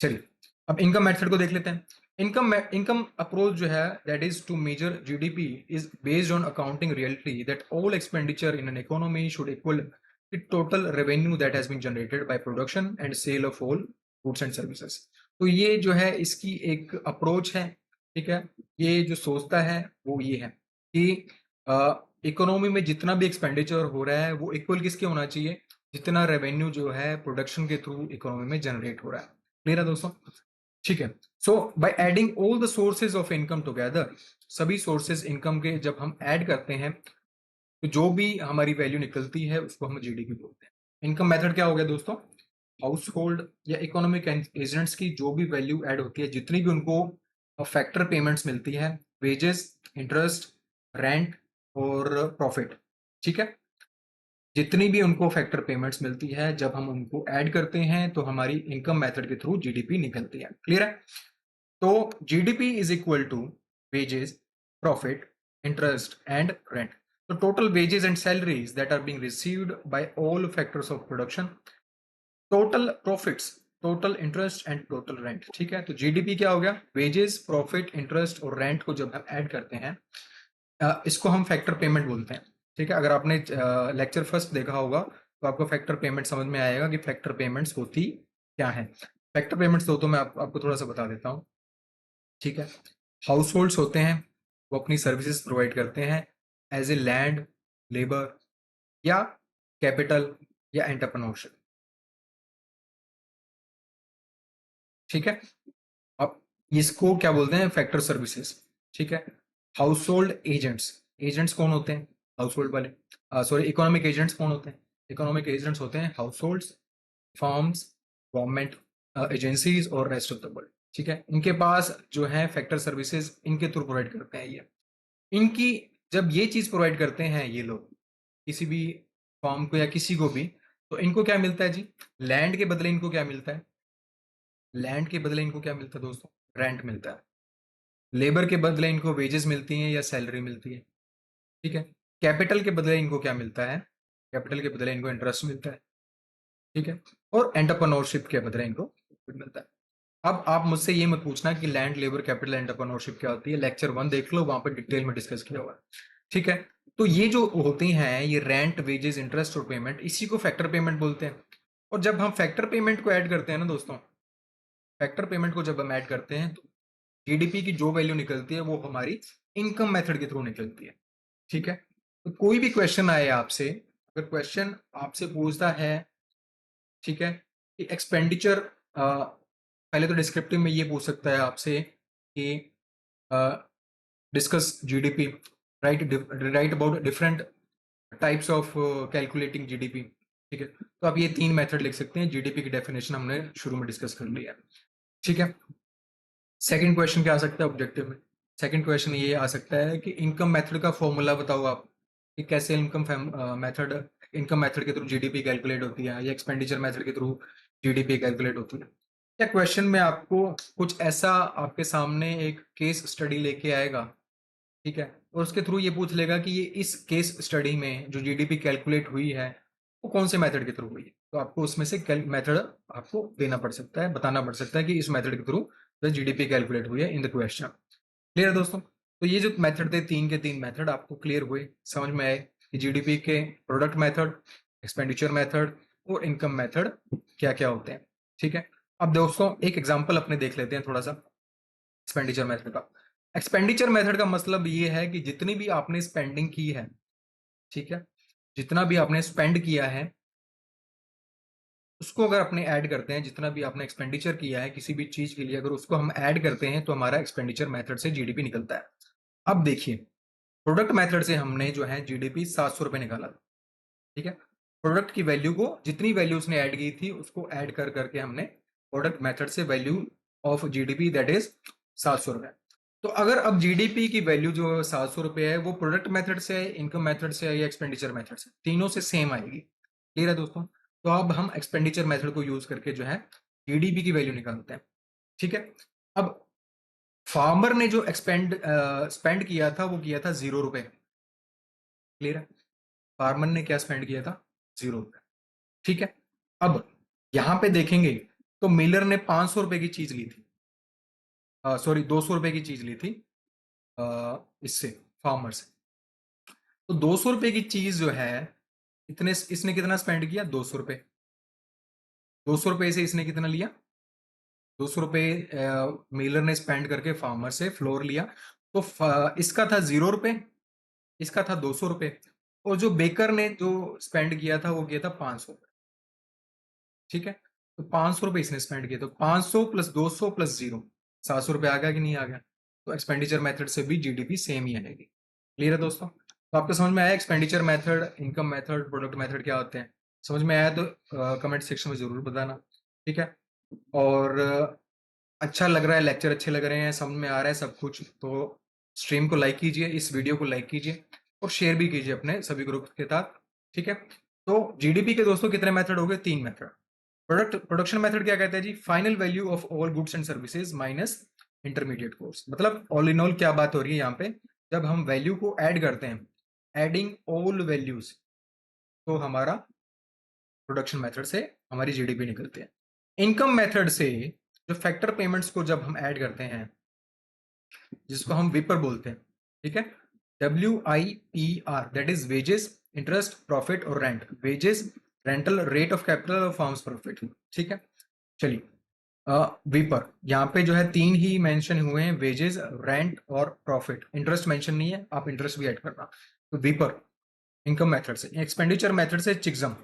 चलिए अब इनकम मेथड को देख लेते हैं। इनकम अप्रोच जो है that is to measure GDP is based on accounting reality that all expenditure in an economy should equal the total revenue that has been generated by production and sale of all goods and services. तो ये जो है इसकी एक approach है। ठीक है, ये जो सोचता है वो ये है कि इकोनॉमी में जितना भी एक्सपेंडिचर हो रहा है वो इक्वल किसके होना चाहिए, जितना रेवेन्यू जो है प्रोडक्शन के थ्रू इकोनॉमी में जनरेट हो रहा है। क्लियर है दोस्तों? ठीक है, so by adding all the sources of income together, सभी सोर्सेज इनकम के जब हम ऐड करते हैं तो जो भी हमारी वैल्यू निकलती है उसको हम जीडीपी बोलते हैं। इनकम मेथड क्या हो गया दोस्तों? हाउस होल्ड या इकोनॉमिक एजेंट्स की जो भी वैल्यू ऐड होती है, जितनी भी उनको फैक्टर पेमेंट्स मिलती है, वेजेस, इंटरेस्ट, रेंट और प्रॉफिट, ठीक है, जितनी भी उनको फैक्टर पेमेंट्स मिलती है, जब हम उनको ऐड करते हैं तो हमारी इनकम मेथड के थ्रू जीडीपी निकलती है। क्लियर है? तो GDP is equal to wages, profit, interest and rent. तो total wages and salaries that are being received by all factors of production, total profits, total interest and total rent. ठीक है, तो GDP क्या हो गया? Wages, profit, interest और rent को जब हम ऐड करते हैं, इसको हम फैक्टर पेमेंट बोलते हैं। ठीक है, अगर आपने लेक्चर फर्स्ट देखा होगा तो आपको फैक्टर पेमेंट समझ में आएगा कि फैक्टर पेमेंट्स होती क्या है। फैक्टर पेमेंट्स तो मैं आपको थोड़ा सा बता देता हूँ। ठीक है, हाउस होल्ड्स होते हैं, वो अपनी सर्विसेज प्रोवाइड करते हैं एज ए लैंड, लेबर या कैपिटल या एंटरप्रेन्योरशिप। ठीक है, अब इसको क्या बोलते हैं, फैक्टर सर्विसेज। ठीक है, हाउस होल्ड एजेंट्स, एजेंट्स कौन होते हैं, हाउस होल्ड वाले, सॉरी इकोनॉमिक एजेंट्स कौन होते हैं, इकोनॉमिक एजेंट्स होते हैं house holds, firms, government agencies और रेस्ट ऑफ द वर्ल्ड। ठीक है, इनके पास जो है फैक्टर सर्विसेज इनके थ्रू प्रोवाइड करते हैं ये। इनकी जब ये चीज प्रोवाइड करते हैं ये लोग किसी भी फॉर्म को या किसी को भी, तो इनको क्या मिलता है जी, लैंड के बदले इनको क्या मिलता है, लैंड के बदले इनको क्या मिलता है दोस्तों, रेंट मिलता है। लेबर के बदले इनको वेजेस मिलती हैं या सैलरी मिलती है। ठीक है, कैपिटल के बदले इनको क्या मिलता है, कैपिटल के बदले इनको इंटरेस्ट मिलता है। ठीक है, और एंटरप्रेन्योरशिप के बदले इनको प्रॉफिट मिलता है। अब आप मुझसे ये मत पूछना कि लैंड, लेबर, कैपिटल, एंटरप्रेन्योरशिप क्या होती है, लेक्चर 1 देख लो, वहां पर डिटेल में डिस्कस किया हुआ है। ठीक है, तो ये जो होती हैं ये रेंट, वेजेस, इंटरेस्ट और पेमेंट, इसी को फैक्टर पेमेंट बोलते हैं। और जब हम फैक्टर पेमेंट को ऐड करते हैं ना दोस्तों, फैक्टर पेमेंट को जब हम ऐड करते हैं तो जीडीपी की जो वैल्यू निकलती है वो हमारी इनकम मेथड के थ्रू निकलती है। ठीक है, तो कोई भी क्वेश्चन आए आपसे, अगर क्वेश्चन आपसे पूछता है, ठीक है, कि एक्सपेंडिचर, पहले तो डिस्क्रिप्टिव में ये पूछ सकता है आपसे कि discuss GDP, right about different types of calculating GDP. ठीक है, तो आप ये 3 मेथड लिख सकते हैं, जीडीपी की डेफिनेशन हमने शुरू में डिस्कस कर लिया। ठीक है, सेकंड क्वेश्चन क्या आ सकता है ऑब्जेक्टिव में, सेकंड क्वेश्चन ये आ सकता है कि इनकम मेथड का फॉर्मूला बताओ आप, कि कैसे इनकम मेथड के थ्रू जीडीपी कैलकुलेट होती है या एक्सपेंडिचर मेथड के थ्रू जीडीपी कैलकुलेट होती है। या क्वेश्चन में आपको कुछ ऐसा आपके सामने एक केस स्टडी लेके आएगा, ठीक है, और उसके थ्रू ये पूछ लेगा कि ये इस केस स्टडी में जो जीडीपी कैलकुलेट हुई है वो कौन से मेथड के थ्रू हुई है, तो आपको उसमें से मेथड आपको देना पड़ सकता है, बताना पड़ सकता है कि इस मेथड के थ्रू जीडीपी कैलकुलेट हुई है इन द क्वेश्चन। क्लियर है दोस्तों, तो ये जो मेथड थे, 3 के 3 मेथड आपको क्लियर हुए, समझ में आए कि जीडीपी के प्रोडक्ट मेथड, एक्सपेंडिचर मेथड और इनकम मेथड क्या क्या होते हैं। ठीक है, अब दोस्तों एक एग्जांपल अपने देख लेते हैं थोड़ा सा एक्सपेंडिचर मेथड का। एक्सपेंडिचर मेथड का मतलब ये है कि जितनी भी आपने स्पेंडिंग की है, ठीक है, जितना भी आपने स्पेंड किया है उसको अगर अपने ऐड करते हैं, जितना भी आपने एक्सपेंडिचर किया है किसी भी चीज के लिए, अगर उसको हम ऐड करते हैं तो हमारा एक्सपेंडिचर मेथड से जीडीपी निकलता है। अब देखिए, प्रोडक्ट मेथड से हमने जो है जीडीपी 700 रुपए निकाला, ठीक है, प्रोडक्ट की वैल्यू को, जितनी वैल्यू उसने ऐड की थी उसको ऐड कर करके हमने प्रोडक्ट मेथड से value of GDP that is 700 रुपए। तो अगर अब जीडीपी की वैल्यू जो 700 रुपए है वो प्रोडक्ट मेथड से है, इनकम मेथड से है या एक्सपेंडिचर मेथड से, तीनों से सेम आएगी। क्लियर है दोस्तों, तो अब हम एक्सपेंडिचर मेथड को यूज करके जो है जीडीपी की वैल्यू निकालते हैं। ठीक है, अब फार्मर ने जो स्पेंड किया था वो किया था 0 रुपए। क्लियर है, फार्मर ने क्या स्पेंड किया था, 0 रुपए। ठीक है, अब यहां पे देखेंगे तो मिलर ने 500 रुपए की चीज ली थी, सॉरी 200 रुपए की चीज ली थी इससे, फार्मर से। तो 200 रुपए की चीज जो है, इतने इसने कितना स्पेंड किया, 200 रुपए। 200 रुपए से इसने कितना लिया, 200 रुपए मिलर ने स्पेंड करके फार्मर से फ्लोर लिया। तो इसका था 0 रुपए, इसका था 200 रुपए, और जो बेकर ने जो स्पेंड किया था वो किया था 500। ठीक है, तो 500 रुपए इसने स्पेंड किए, तो 500 प्लस 200 प्लस 0, 700 रुपए आ गया कि नहीं आ गया। तो एक्सपेंडिचर मेथड से भी जीडीपी सेम ही आएगी। क्लियर है दोस्तों, तो आपको समझ में आया expenditure method, income method, product method क्या होते हैं। समझ में आया तो कमेंट सेक्शन में जरूर बताना। ठीक है, और अच्छा लग रहा है, लेक्चर अच्छे लग रहे हैं, समझ में आ रहा है सब कुछ, तो स्ट्रीम को लाइक कीजिए, इस वीडियो को लाइक कीजिए और शेयर भी कीजिए अपने सभी ग्रुप के साथ। ठीक है, तो जीडीपी के दोस्तों कितने मेथड हो गए, 3 मेथड। प्रोडक्शन मेथड क्या कहता है जी, final value of all goods and services minus intermediate cost. मतलब ऑल इन ऑल क्या बात हो रही है यहाँ पे, जब हम वैल्यू को ऐड करते हैं, एडिंग ऑल वैल्यूज, तो हमारा प्रोडक्शन मेथड से हमारी जीडीपी निकलती है। इनकम मेथड से जो फैक्टर पेमेंट्स को जब हम ऐड करते हैं, जिसको हम विपर बोलते हैं, ठीक है, WIPR, that is wages, interest, profit और rent. Wages rental rate of capital और फर्म्स प्रॉफिट। ठीक है, चलिए वीपर यहाँ पे जो है तीन ही मेंशन हुए हैं, वेजेस, रेंट और प्रॉफिट। इंटरेस्ट मेंशन नहीं है, आप इंटरेस्ट भी ऐड करना। तो वीपर इनकम मेथड से, एक्सपेंडिचर मेथड से चिक्सम,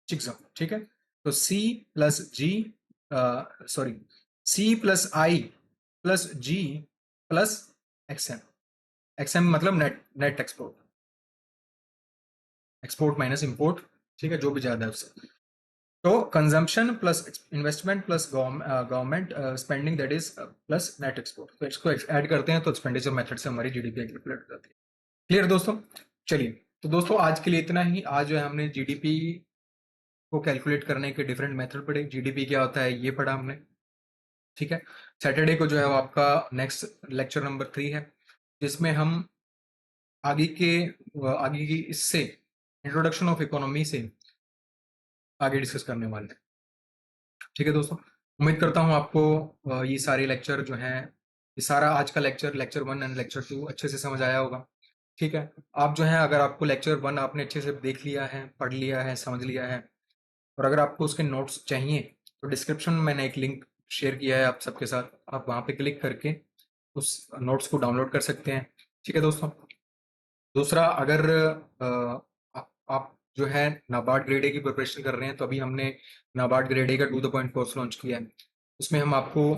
चिक्सम। ठीक है, तो सी प्लस जी, सॉरी, सी प्लस आई प्लस जी प्लस एक्सएम। एक्सएम मतलब net net export, export minus import. ठीक है, जो भी ज्यादा है उससे। तो consumption plus investment plus government spending, that is plus net export. तो इसको ऐड करते हैं तो एक्सपेंडिचर मेथड से हमारी जीडीपी कैलकुलेट हो जाती है। क्लियर दोस्तों? चलिए, तो दोस्तों आज के लिए इतना ही। आज जो है हमने जीडीपी को कैलकुलेट करने के डिफरेंट मेथड पढ़े, जीडीपी क्या होता है ये पढ़ा हमने। ठीक है, सैटरडे को जो है वो आपका नेक्स्ट लेक्चर नंबर 3 है, जिसमें हम आगे के आगे की इससे इंट्रोडक्शन ऑफ इकोनॉमी से आगे डिस्कस करने वाले हैं। ठीक है दोस्तों, उम्मीद करता हूँ आपको ये सारे लेक्चर जो हैं, ये सारा आज का लेक्चर, लेक्चर 1 एंड लेक्चर 2 अच्छे से समझ आया होगा। ठीक है, आप जो है अगर आपको लेक्चर 1 आपने अच्छे से देख लिया है, पढ़ लिया है, समझ लिया है, और अगर आपको उसके नोट्स चाहिए तो डिस्क्रिप्शन में मैंने एक लिंक शेयर किया है आप सबके साथ, आप वहाँ पे क्लिक करके उस नोट्स को डाउनलोड कर सकते हैं। ठीक है दोस्तों, दूसरा, अगर आप जो है नाबार्ड ग्रेड ए की प्रिपरेशन कर रहे हैं, तो अभी हमने नाबार्ड ग्रेड ए का to the point course launch किया है। उसमें हम आपको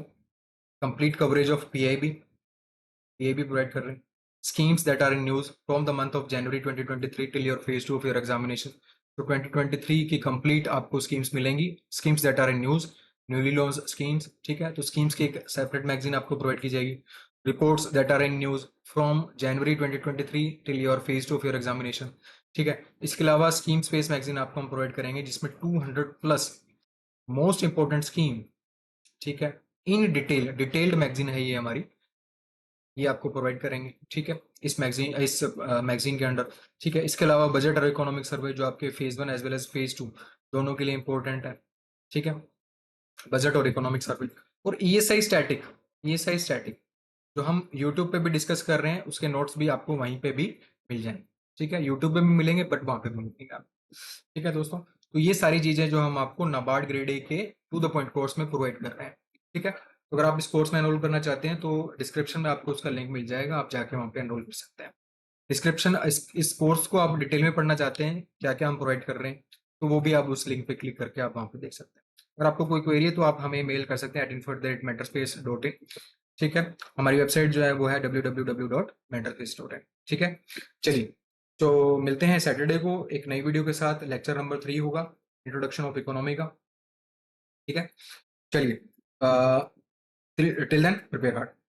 complete coverage of PIB provide कर रहे हैं, schemes that are in news from the month of January 2023 till your phase 2 of your examination। तो 2023 की कंप्लीट आपको स्कीम्स मिलेंगी, schemes that are in news, newly launch schemes. ठीक है, तो स्कीम्स की एक सेपरेट मैगजीन आपको प्रोवाइड की जाएगी। Reports that are in news from January 2023 till your phase 2 of your examination. ठीक है, इसके अलावा स्कीम स्पेस मैगजीन आपको हम प्रोवाइड करेंगे, जिसमें 200 प्लस मोस्ट इंपॉर्टेंट स्कीम, ठीक है, इन डिटेल्ड मैगजीन है ये हमारी, ये आपको प्रोवाइड करेंगे। ठीक है, इस मैगजीन के अंडर। ठीक है, इसके अलावा बजट और इकोनॉमिक सर्वे जो आपके phase 1 as well as phase 2 दोनों के लिए इंपॉर्टेंट है। ठीक है, बजट और इकोनॉमिक सर्वे। और ईएसआई स्टैटिक, ईएसआई स्टैटिक जो हम यूट्यूब पे भी डिस्कस कर रहे हैं, उसके नोट्स भी आपको वहीं पे भी मिल जाएंगे। ठीक है, यूट्यूब पे भी मिलेंगे बट वहां पे भी मिलेंगे आप। ठीक है दोस्तों, तो ये सारी चीजें जो हम आपको नाबार्ड ग्रेड ए के टू द पॉइंट कोर्स में प्रोवाइड कर रहे हैं। ठीक है, तो अगर आप इस कोर्स में एनरोल करना चाहते हैं तो डिस्क्रिप्शन में आपको उसका लिंक मिल जाएगा, आप जाके वहाँ पे एनरोल कर सकते हैं। डिस्क्रिप्शन, इस कोर्स को आप डिटेल में पढ़ना चाहते हैं, क्या क्या हम प्रोवाइड कर रहे हैं, तो वो भी आप उस लिंक पे क्लिक करके आप वहाँ पे देख सकते हैं। अगर आपको कोई क्वेरी है तो आप हमें मेल कर सकते हैं @info@mentorspace.in। ठीक है, हमारी वेबसाइट जो है वो है www.mentorspace.in। ठीक है, चलिए, तो मिलते हैं सैटरडे को एक नई वीडियो के साथ। लेक्चर नंबर 3 होगा, इंट्रोडक्शन ऑफ इकोनॉमी का। ठीक है, चलिए, टिल देन प्रिपेयर हार्ड।